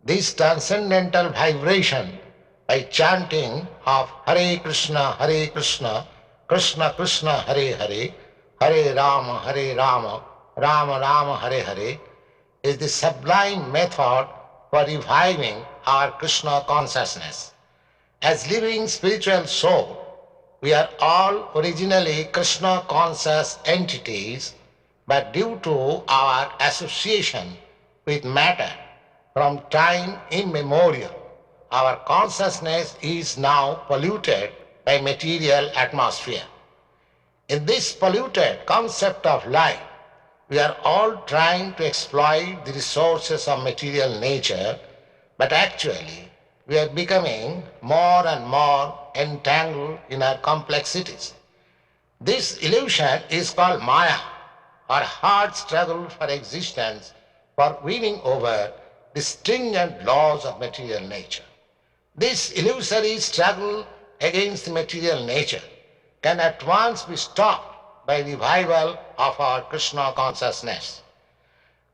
This transcendental vibration by chanting of Hare Krishna, Krishna Krishna, Hare Rama, Rama Rama, Hare Hare, is the sublime method for reviving our Krishna consciousness. As living spiritual soul, we are all originally Krishna conscious entities, but due to our association with matter from time immemorial, our consciousness is now polluted by material atmosphere. In this polluted concept of life, we are all trying to exploit the resources of material nature, but actually we are becoming more and more entangled in our complexities. This illusion is called Maya, or hard struggle for existence for winning over the stringent laws of material nature. This illusory struggle against the material nature can at once be stopped by revival of our Krishna consciousness.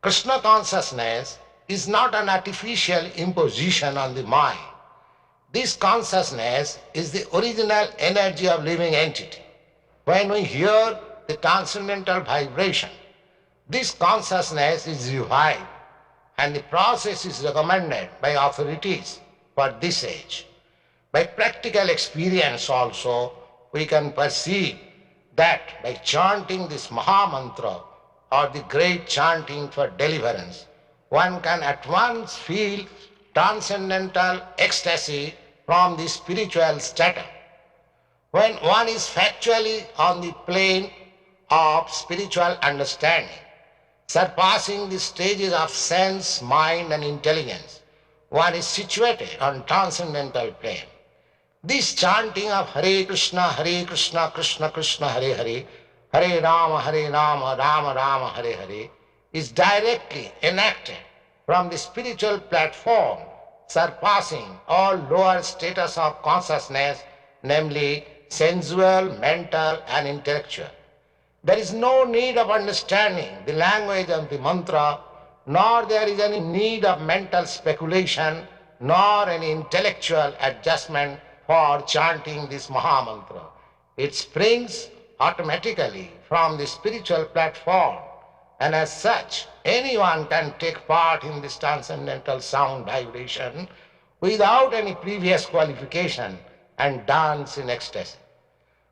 Krishna consciousness is not an artificial imposition on the mind. This consciousness is the original energy of living entity. When we hear the transcendental vibration, this consciousness is revived, and the process is recommended by authorities for this age. By practical experience also, we can perceive that by chanting this Maha Mantra or the great chanting for deliverance, one can at once feel transcendental ecstasy from the spiritual strata. When one is factually on the plane of spiritual understanding, surpassing the stages of sense, mind and intelligence, one is situated on transcendental plane. This chanting of Hare Krishna, Krishna Krishna, Hare Hare, Hare Rama, Rama Rama, Hare Hare, is directly enacted from the spiritual platform, surpassing all lower status of consciousness, namely sensual, mental and intellectual. There is no need of understanding the language of the mantra, nor there is any need of mental speculation, nor any intellectual adjustment for chanting this Maha Mantra. It springs automatically from the spiritual platform, and as such, anyone can take part in this transcendental sound vibration without any previous qualification and dance in ecstasy.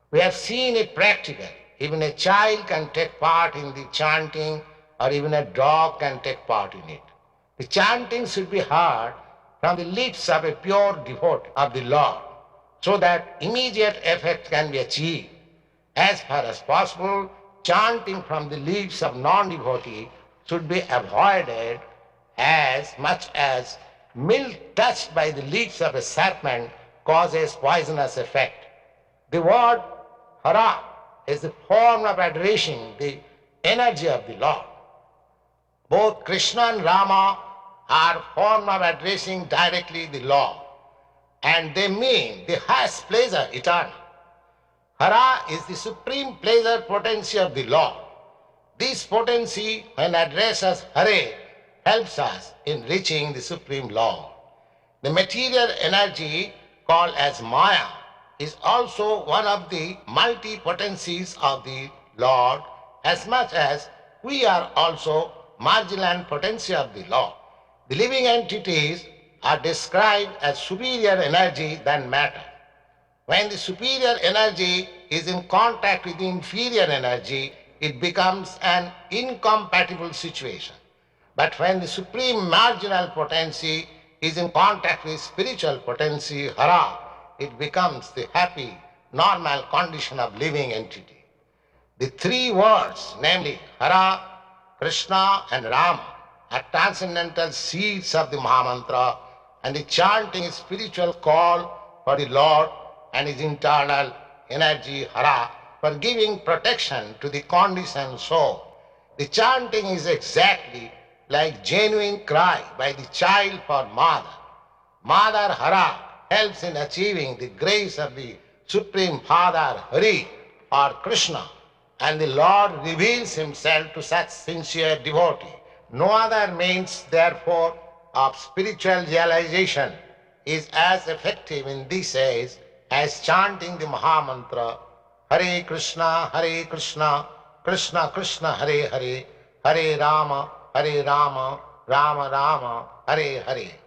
We have seen it practically. Even a child can take part in the chanting, or even a dog can take part in it. The chanting should be heard from the lips of a pure devotee of the Lord, so that immediate effect can be achieved. As far as possible, chanting from the lips of non-devotee should be avoided, as much as milk touched by the lips of a serpent causes poisonous effect. The word Hara is the form of addressing the energy of the Lord. Both Krishna and Rama are form of addressing directly the Lord, and they mean the highest pleasure eternal. Hara is the supreme pleasure potency of the Lord. This potency, when addressed as Hare, helps us in reaching the supreme Lord. The material energy called as Maya is also one of the multi-potencies of the Lord, as much as we are also marginal potency of the Lord. The living entities are described as superior energy than matter. When the superior energy is in contact with the inferior energy, it becomes an incompatible situation. But when the supreme marginal potency is in contact with spiritual potency, Hara, it becomes the happy, normal condition of living entity. The three words, namely Hara, Krishna and Rama, are transcendental seeds of the Mahamantra, and the chanting is spiritual call for the Lord and his internal energy, Hara, for giving protection to the conditioned soul. The chanting is exactly like genuine cry by the child for mother. Mother Hara helps in achieving the grace of the Supreme Father Hari or Krishna, and the Lord reveals himself to such sincere devotee. No other means, therefore, of spiritual realization is as effective in this age as chanting the Mahamantra Hare Krishna, Krishna Krishna, Hare Hare, Hare Rama, Rama Rama, Hare Hare.